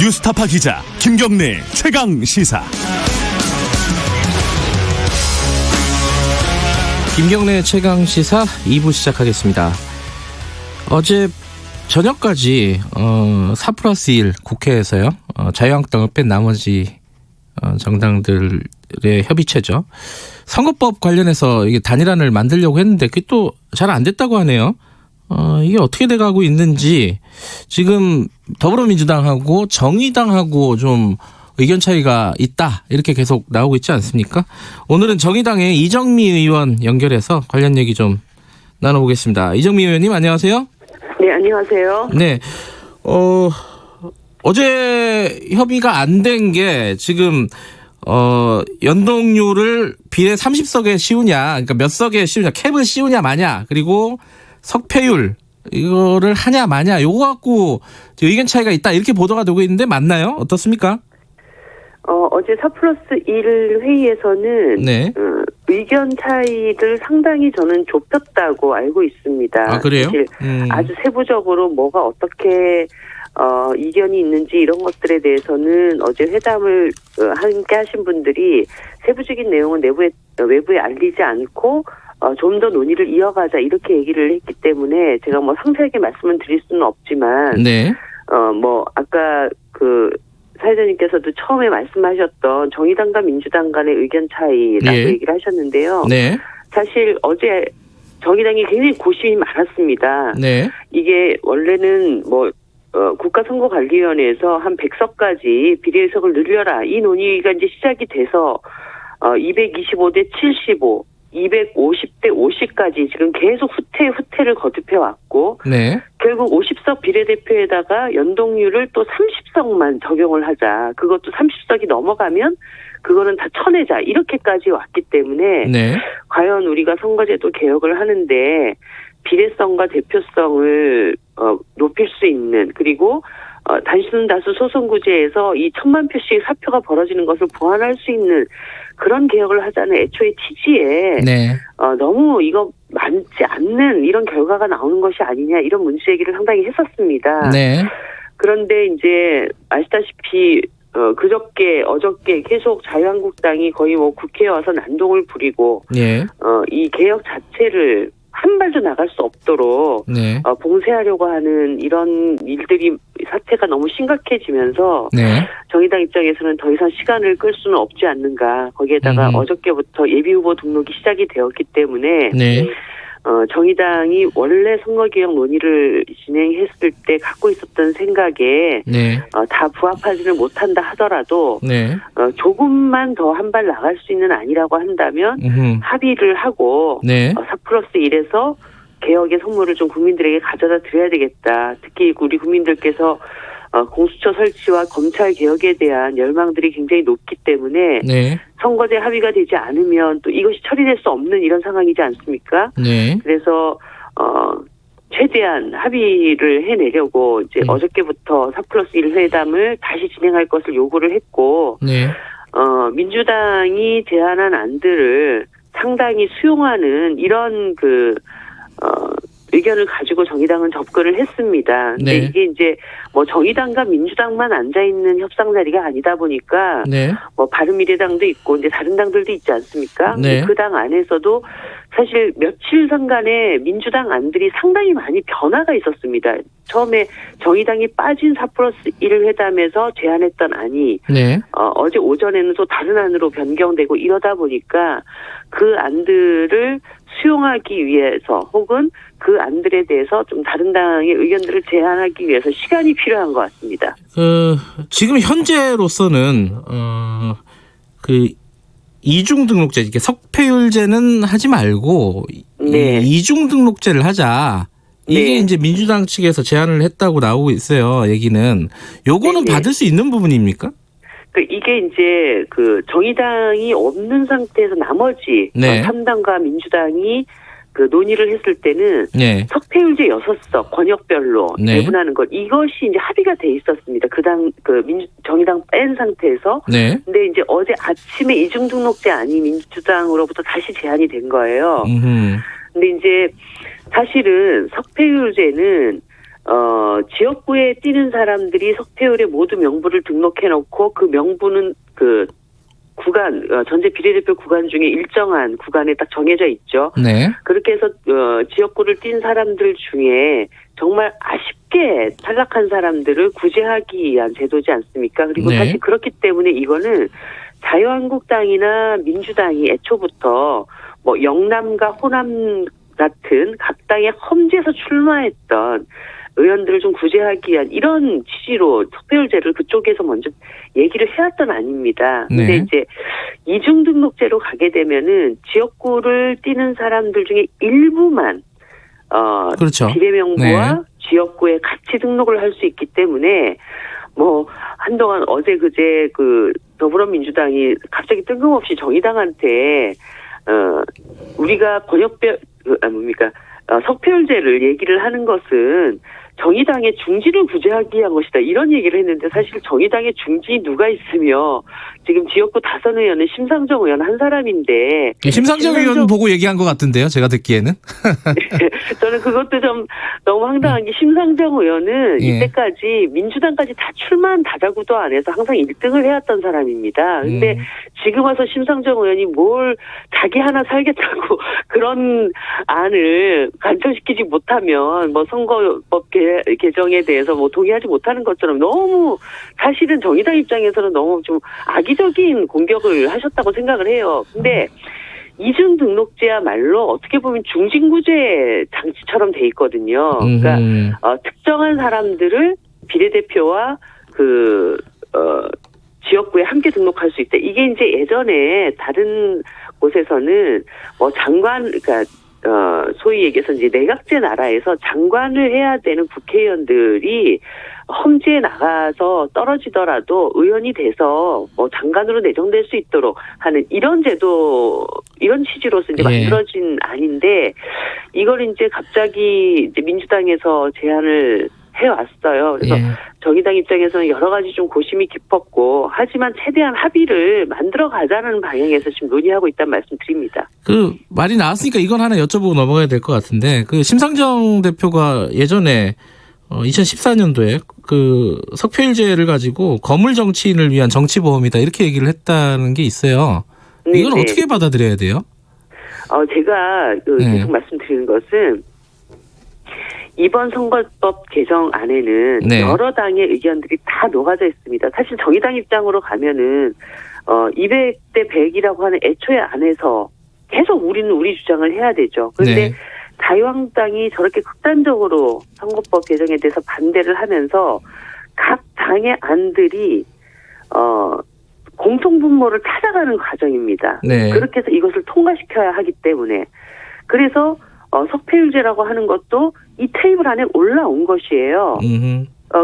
뉴스타파 기자 김경래 최강 시사. 김경래 최강 시사 2부 시작하겠습니다. 어제 저녁까지 4+1 국회에서요, 자유한국당을 뺀 나머지 정당들의 협의체죠. 선거법 관련해서 이게 단일안을 만들려고 했는데 그게 또 잘 안 됐다고 하네요. 이게 어떻게 돼가고 있는지, 지금 더불어민주당하고 정의당하고 좀 의견 차이가 있다, 이렇게 계속 나오고 있지 않습니까? 오늘은 정의당의 이정미 의원 연결해서 관련 얘기 좀 나눠보겠습니다. 이정미 의원님, 안녕하세요. 네, 안녕하세요. 네, 어제 협의가 안 된 게 지금 연동률을 비례 30석에 씌우냐, 그러니까 몇 석에 씌우냐, 캡을 씌우냐 마냐, 그리고 석패율 이거를 하냐 마냐, 요거 갖고 의견 차이가 있다, 이렇게 보도가 되고 있는데 맞나요? 어떻습니까? 어제 4+1 회의에서는 네. 의견 차이를 상당히 저는 좁혔다고 알고 있습니다. 아, 그래요? 사실 아주 세부적으로 뭐가 어떻게 이견이 있는지 이런 것들에 대해서는 어제 회담을 함께 하신 분들이 세부적인 내용은 외부에 알리지 않고 좀 더 논의를 이어가자, 이렇게 얘기를 했기 때문에 제가 뭐 상세하게 말씀을 드릴 수는 없지만, 네. 아까 사회자님께서도 처음에 말씀하셨던 정의당과 민주당 간의 의견 차이라고 예. 얘기를 하셨는데요. 네. 사실 어제 정의당이 굉장히 고심이 많았습니다. 네. 이게 원래는 국가선거관리위원회에서 한 100석까지 비례의석을 늘려라, 이 논의가 이제 시작이 돼서 225대 75, 250대 50까지 지금 계속 후퇴를 거듭해 왔고, 네. 결국 50석 비례대표에다가 연동률을 또 30석만 적용을 하자, 그것도 30석이 넘어가면 그거는 다 쳐내자, 이렇게까지 왔기 때문에 네. 과연 우리가 선거제도 개혁을 하는데 비례성과 대표성을 높일 수 있는, 그리고 단순 다수 소선구제에서 이 1000만 표씩 사표가 벌어지는 것을 보완할 수 있는 그런 개혁을 하자는 애초에 취지에 네. 너무 이거 많지 않는 이런 결과가 나오는 것이 아니냐, 이런 문제 제기를 상당히 했었습니다. 네. 그런데 이제 아시다시피 어저께 계속 자유한국당이 거의 국회에 와서 난동을 부리고, 예. 이 개혁 자체를 한 발도 나갈 수 없도록 네. 봉쇄하려고 하는 이런 사태가 너무 심각해지면서, 네. 정의당 입장에서는 더 이상 시간을 끌 수는 없지 않는가. 거기에다가 어저께부터 예비후보 등록이 시작이 되었기 때문에, 네. 정의당이 원래 선거개혁 논의를 진행했을 때 갖고 있었던 생각에 네. 다 부합하지는 못한다 하더라도, 네. 조금만 더 한 발 나갈 수 있는 안이라고 한다면 합의를 하고, 네. 4+1에서 개혁의 선물을 좀 국민들에게 가져다 드려야 되겠다. 특히 우리 국민들께서 공수처 설치와 검찰 개혁에 대한 열망들이 굉장히 높기 때문에, 네. 선거제 합의가 되지 않으면 또 이것이 처리될 수 없는 이런 상황이지 않습니까? 네. 그래서 최대한 합의를 해내려고 이제 어저께부터 4+1 회담을 다시 진행할 것을 요구를 했고, 네. 민주당이 제안한 안들을 상당히 수용하는 이런 의견을 가지고 정의당은 접근을 했습니다. 근데 네. 이게 이제 정의당과 민주당만 앉아있는 협상 자리가 아니다 보니까, 네. 바른미래당도 있고 이제 다른 당들도 있지 않습니까? 네. 그 당 안에서도 사실 며칠간의 민주당 안들이 상당히 많이 변화가 있었습니다. 처음에 정의당이 빠진 4+1 회담에서 제안했던 안이 네. 어제 오전에는 또 다른 안으로 변경되고, 이러다 보니까 그 안들을 수용하기 위해서, 혹은 그 안들에 대해서 좀 다른 당의 의견들을 제안하기 위해서 시간이 필요한 것 같습니다. 지금 현재로서는 이중 등록제, 이렇게 석패율제는 하지 말고, 네. 이중 등록제를 하자, 이게 네. 이제 민주당 측에서 제안을 했다고 나오고 있어요. 얘기는 요거는 네. 받을 수 있는 부분입니까? 이게 이제 정의당이 없는 상태에서 나머지 네. 3당과 민주당이 논의를 했을 때는, 네. 석패율제 6석 권역별로 네. 배분하는 것, 이것이 이제 합의가 돼 있었습니다. 정의당 뺀 상태에서. 네. 근데 이제 어제 아침에 이중 등록제 안이 민주당으로부터 다시 제안이 된 거예요. 근데 이제 사실은 석패율제는 지역구에 뛰는 사람들이 석패율에 모두 명부를 등록해놓고 그 명부는 그 구간, 전체 비례대표 구간 중에 일정한 구간에 딱 정해져 있죠. 네. 그렇게 해서 지역구를 뛴 사람들 중에 정말 아쉽게 탈락한 사람들을 구제하기 위한 제도지 않습니까? 그리고 네. 사실 그렇기 때문에 이거는 자유한국당이나 민주당이 애초부터 뭐 영남과 호남 같은 각 당의 험지에서 출마했던 의원들을 좀 구제하기 위한 이런 취지로 석패율제를 그쪽에서 먼저 얘기를 해왔던 아닙니다. 근데 네. 이제 이중등록제로 가게 되면은 지역구를 뛰는 사람들 중에 일부만 그렇죠. 비례명부와 네. 지역구에 같이 등록을 할 수 있기 때문에 뭐 한동안 어제 그제 그 더불어민주당이 갑자기 뜬금없이 정의당한테 우리가 석패율제를 얘기를 하는 것은 정의당의 중지를 구제하기 위한 것이다. 이런 얘기를 했는데 사실 정의당의 중지 누가 있으며 지금 지역구 다선 의원은 심상정 의원 한 사람인데 심상정 의원 보고 얘기한 것 같은데요. 제가 듣기에는. 저는 그것도 좀 너무 황당한 게 심상정 의원은 예. 이때까지 민주당까지 다 출마한 다자구도 안에서 항상 1등을 해왔던 사람입니다. 근데 지금 와서 심상정 의원이 뭘 자기 하나 살겠다고 그런 안을 간철시키지 못하면 뭐 선거법 개정에 대해서 뭐 동의하지 못하는 것처럼 너무 사실은 정의당 입장에서는 너무 좀 악의적인 공격을 하셨다고 생각을 해요. 근데 이중등록제야말로 어떻게 보면 중진구제 장치처럼 돼 있거든요. 그러니까 특정한 사람들을 비례대표와 지역구에 함께 등록할 수 있다. 이게 이제 예전에 다른 곳에서는 뭐 장관, 그러니까 소위 얘기해서 이제 내각제 나라에서 장관을 해야 되는 국회의원들이 험지에 나가서 떨어지더라도 의원이 돼서 뭐 장관으로 내정될 수 있도록 하는 이런 제도, 이런 취지로서 이제 만들어진 안인데 이걸 이제 갑자기 이제 민주당에서 제안을 해왔어요. 그래서 정의당 입장에서는 여러 가지 좀 고심이 깊었고 하지만 최대한 합의를 만들어 가자는 방향에서 지금 논의하고 있다는 말씀 드립니다. 그 말이 나왔으니까 이건 하나 여쭤보고 넘어가야 될 것 같은데 그 심상정 대표가 예전에 2014년도에 그 석패율제를 가지고 거물 정치인을 위한 정치보험이다 이렇게 얘기를 했다는 게 있어요. 이건 어떻게 받아들여야 돼요? 제가 계속 말씀드리는 것은 이번 선거법 개정안에는 여러 당의 의견들이 다 녹아져 있습니다. 사실 정의당 입장으로 가면은 200대 100이라고 하는 애초의 안에서 계속 우리는 우리 주장을 해야 되죠. 그런데 자유한국당이 저렇게 극단적으로 선거법 개정에 대해서 반대를 하면서 각 당의 안들이 공통분모를 찾아가는 과정입니다. 그렇게 해서 이것을 통과시켜야 하기 때문에 그래서 석패율제라고 하는 것도 이 테이블 안에 올라온 것이에요.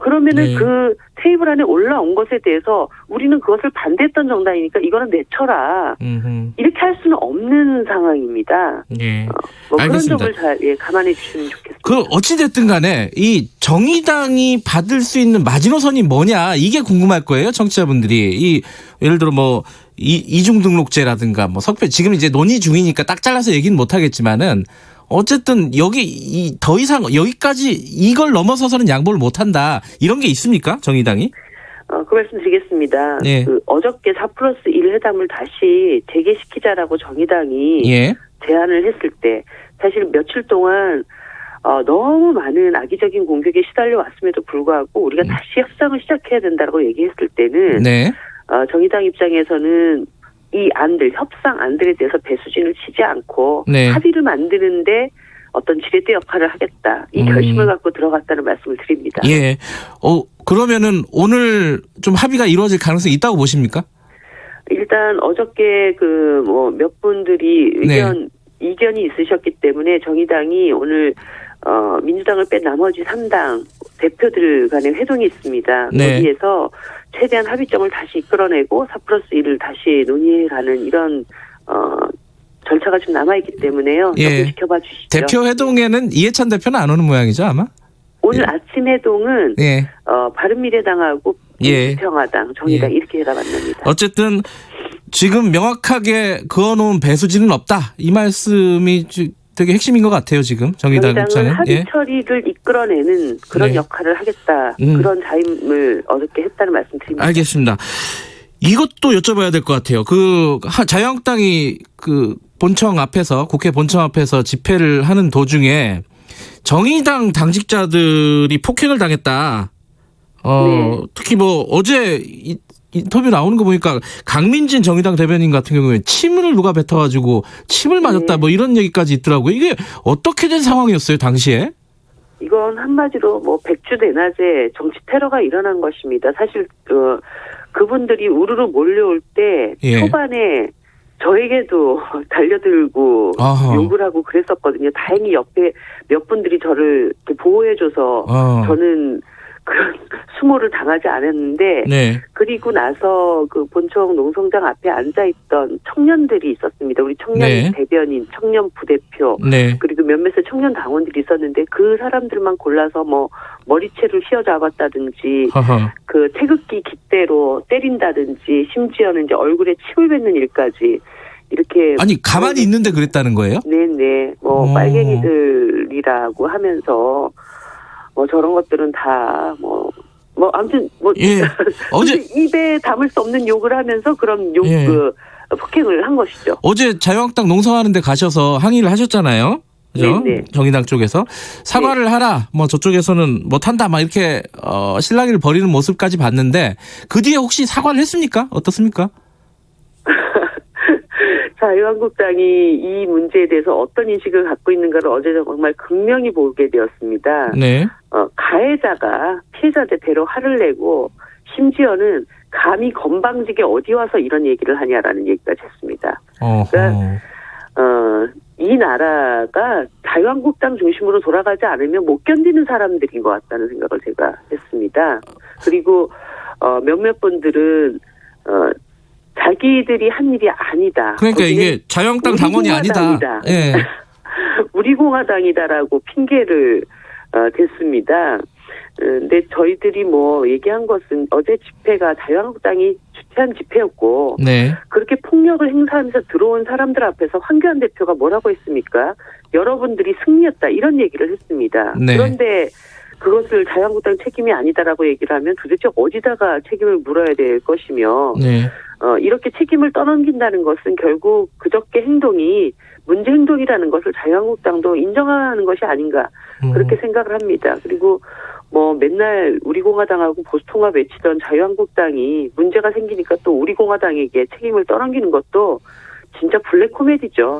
그러면은 그 테이블 안에 올라온 것에 대해서 우리는 그것을 반대했던 정당이니까 이거는 내쳐라. 이렇게 할 수는 없는 상황입니다. 뭐 그런 점을 잘 감안해 주시면 좋겠습니다. 그 어찌됐든 간에 이 정의당이 받을 수 있는 마지노선이 뭐냐 이게 궁금할 거예요. 청취자분들이. 이 예를 들어 뭐 이중등록제라든가 뭐 석패 지금 이제 논의 중이니까 딱 잘라서 얘기는 못 하겠지만은 어쨌든 여기 더 이상 여기까지 이걸 넘어서서는 양보를 못 한다. 이런 게 있습니까? 정의당이? 그 말씀 드리겠습니다. 그 어저께 4+1 회담을 다시 재개시키자라고 정의당이 제안을 했을 때 사실 며칠 동안 너무 많은 악의적인 공격에 시달려 왔음에도 불구하고 우리가 다시 협상을 시작해야 된다고 얘기했을 때는 정의당 입장에서는 이 안들, 협상 안들에 대해서 배수진을 치지 않고 합의를 만드는데 어떤 지렛대 역할을 하겠다. 이 결심을 갖고 들어갔다는 말씀을 드립니다. 그러면은 오늘 좀 합의가 이루어질 가능성이 있다고 보십니까? 일단 어저께 몇 분들이 이견이 있으셨기 때문에 정의당이 오늘 민주당을 뺀 나머지 3당 대표들 간의 회동이 있습니다. 거기에서 최대한 합의점을 다시 이끌어내고 4+1을 다시 논의해가는 이런 절차가 좀 남아있기 때무네요. 조금 지켜봐 주시죠. 대표 회동에는 이해찬 대표는 안 오는 모양이죠 아마? 오늘 아침 회동은 바른미래당하고 민주평화당, 정의당 이렇게 해가 만납니다. 어쨌든 지금 명확하게 그어놓은 배수진은 없다. 이 말씀이 되게 핵심인 것 같아요. 지금 정의당 입장은. 합의 처리를 이끌어내는 그런 네. 역할을 하겠다. 그런 자임을 어저께 했다는 말씀드립니다. 알겠습니다. 이것도 여쭤봐야 될 것 같아요. 자유한국당이 본청 앞에서 국회 본청 앞에서 집회를 하는 도중에 정의당 당직자들이 폭행을 당했다. 네. 특히 어제 인터뷰 나오는 거 보니까 강민진 정의당 대변인 같은 경우에 침을 누가 뱉어가지고 침을 맞았다. 네. 이런 얘기까지 있더라고요. 이게 어떻게 된 상황이었어요 당시에? 이건 한마디로 백주대낮에 정치 테러가 일어난 것입니다. 사실 그분들이 우르르 몰려올 때 예. 초반에 저에게도 달려들고 아하. 욕을 하고 그랬었거든요. 다행히 옆에 몇 분들이 저를 이렇게 보호해줘서 저는 그런 수모를 당하지 않았는데 네. 그리고 나서 본청 농성장 앞에 앉아있던 청년들이 있었습니다. 우리 청년 네. 대변인, 청년 부대표 네. 그리고 몇몇의 청년 당원들이 있었는데 그 사람들만 골라서 머리채를 휘어잡았다든지 허허. 태극기 깃대로 때린다든지 심지어는 이제 얼굴에 침을 뱉는 일까지 이렇게 아니 가만히 있는데 그랬다는 거예요? 네네 빨갱이들이라고 하면서 저런 것들은 다 아무튼 예. 어제 입에 담을 수 없는 욕을 하면서 그런 욕 예. 폭행을 한 것이죠. 어제 자유한국당 농성하는데 가셔서 항의를 하셨잖아요. 그죠? 네네. 정의당 쪽에서 사과를 하라. 저쪽에서는 못한다. 이렇게 실랑이를 벌이는 모습까지 봤는데 그 뒤에 혹시 사과를 했습니까? 어떻습니까? 자유한국당이 이 문제에 대해서 어떤 인식을 갖고 있는가를 어제 정말 극명히 보게 되었습니다. 네. 가해자가 피해자한테 배로 화를 내고 심지어는 감히 건방지게 어디 와서 이런 얘기를 하냐라는 얘기까지 했습니다. 그러니까 이 나라가 자유한국당 중심으로 돌아가지 않으면 못 견디는 사람들인 것 같다는 생각을 제가 했습니다. 그리고 몇몇 분들은 자기들이 한 일이 아니다. 그러니까 이게 자유한국당 당원이 아니다. 예. 우리 공화당이다라고 핑계를 댔습니다. 근데 저희들이 얘기한 것은 어제 집회가 자유한국당이 주최한 집회였고 네. 그렇게 폭력을 행사하면서 들어온 사람들 앞에서 황교안 대표가 뭐라고 했습니까? 여러분들이 승리했다 이런 얘기를 했습니다. 네. 그런데 그것을 자유한국당 책임이 아니다라고 얘기를 하면 도대체 어디다가 책임을 물어야 될 것이며 네. 이렇게 책임을 떠넘긴다는 것은 결국 그저께 행동이 문제 행동이라는 것을 자유한국당도 인정하는 것이 아닌가 그렇게 생각을 합니다. 그리고 맨날 우리 공화당하고 보수통합 외치던 자유한국당이 문제가 생기니까 또 우리 공화당에게 책임을 떠넘기는 것도 진짜 블랙 코미디죠.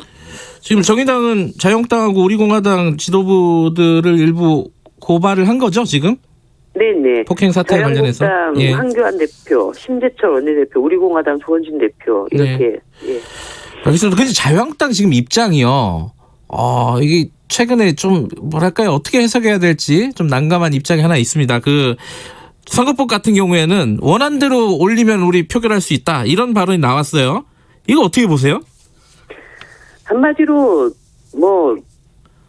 지금 정의당은 자유한국당하고 우리 공화당 지도부들을 일부 고발을 한 거죠, 지금? 네네. 폭행 사태 관련해서. 자유한국당 예. 황교안 대표, 심재철 원내대표, 우리 공화당 조원진 대표 이렇게. 예. 알겠습니다. 근데 자유한국당 지금 입장이요. 이게 최근에 좀 어떻게 해석해야 될지 좀 난감한 입장이 하나 있습니다. 선거법 같은 경우에는 원안대로 올리면 우리 표결할 수 있다. 이런 발언이 나왔어요. 이거 어떻게 보세요? 한마디로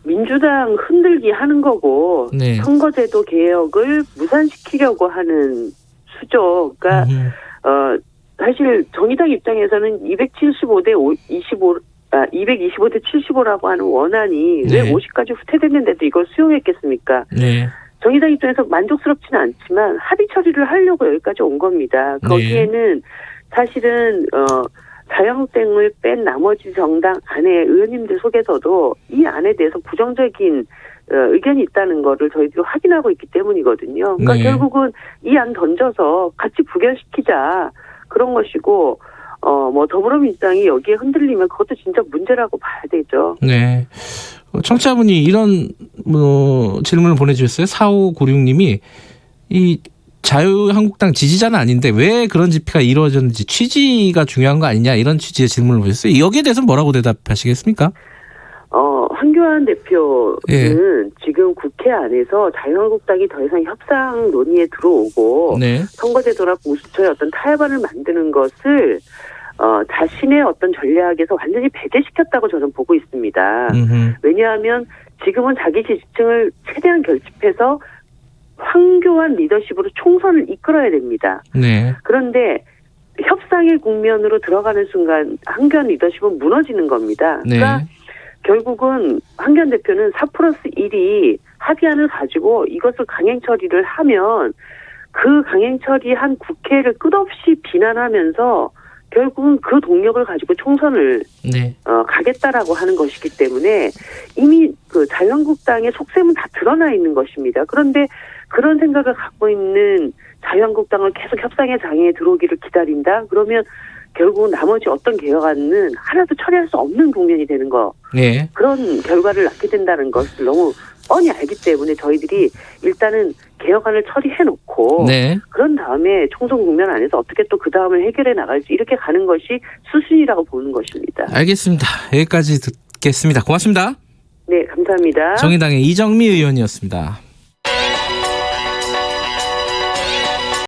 민주당 흔들기 하는 거고 네. 선거제도 개혁을 무산시키려고 하는 수죠. 그러니까 사실 정의당 입장에서는 225대 75라고 하는 원안이 네. 왜 50까지 후퇴됐는데도 이걸 수용했겠습니까? 네. 정의당 입장에서 만족스럽지는 않지만 합의 처리를 하려고 여기까지 온 겁니다. 거기에는 사실은 자유한국당을 뺀 나머지 정당 안에 의원님들 속에서도 이 안에 대해서 부정적인 의견이 있다는 거를 저희들이 확인하고 있기 때문이거든요. 그러니까 네. 결국은 이 안 던져서 같이 부결시키자 그런 것이고 더불어민주당이 여기에 흔들리면 그것도 진짜 문제라고 봐야 되죠. 네. 청취자분이 이런 질문을 보내주셨어요. 4596님이 이 자유한국당 지지자는 아닌데 왜 그런 집회가 이루어졌는지 취지가 중요한 거 아니냐 이런 취지의 질문을 보셨어요. 여기에 대해서는 뭐라고 대답하시겠습니까? 황교안 대표는 예. 지금 국회 안에서 자유한국당이 더 이상 협상 논의에 들어오고 네. 선거제도나 보수처의 어떤 타협안을 만드는 것을 자신의 어떤 전략에서 완전히 배제시켰다고 저는 보고 있습니다. 왜냐하면 지금은 자기 지지층을 최대한 결집해서 황교안 리더십으로 총선을 이끌어야 됩니다. 네. 그런데 협상의 국면으로 들어가는 순간 황교안 리더십은 무너지는 겁니다. 네. 그러니까 결국은 황교안 대표는 4+1이 합의안을 가지고 이것을 강행 처리를 하면 그 강행 처리한 국회를 끝없이 비난하면서 결국은 그 동력을 가지고 총선을 네. 가겠다라고 하는 것이기 때문에 이미 그 자유한국당의 속셈은 다 드러나 있는 것입니다. 그런데 그런 생각을 갖고 있는 자유한국당을 계속 협상의 장애에 들어오기를 기다린다? 그러면 결국 나머지 어떤 개혁안은 하나도 처리할 수 없는 국면이 되는 거. 네. 그런 결과를 낳게 된다는 것을 너무 뻔히 알기 때문에 저희들이 일단은 개혁안을 처리해놓고 네. 그런 다음에 총선 국면 안에서 어떻게 또 그 다음을 해결해 나갈지 이렇게 가는 것이 수순이라고 보는 것입니다. 알겠습니다. 여기까지 듣겠습니다. 고맙습니다. 네, 감사합니다. 정의당의 이정미 의원이었습니다.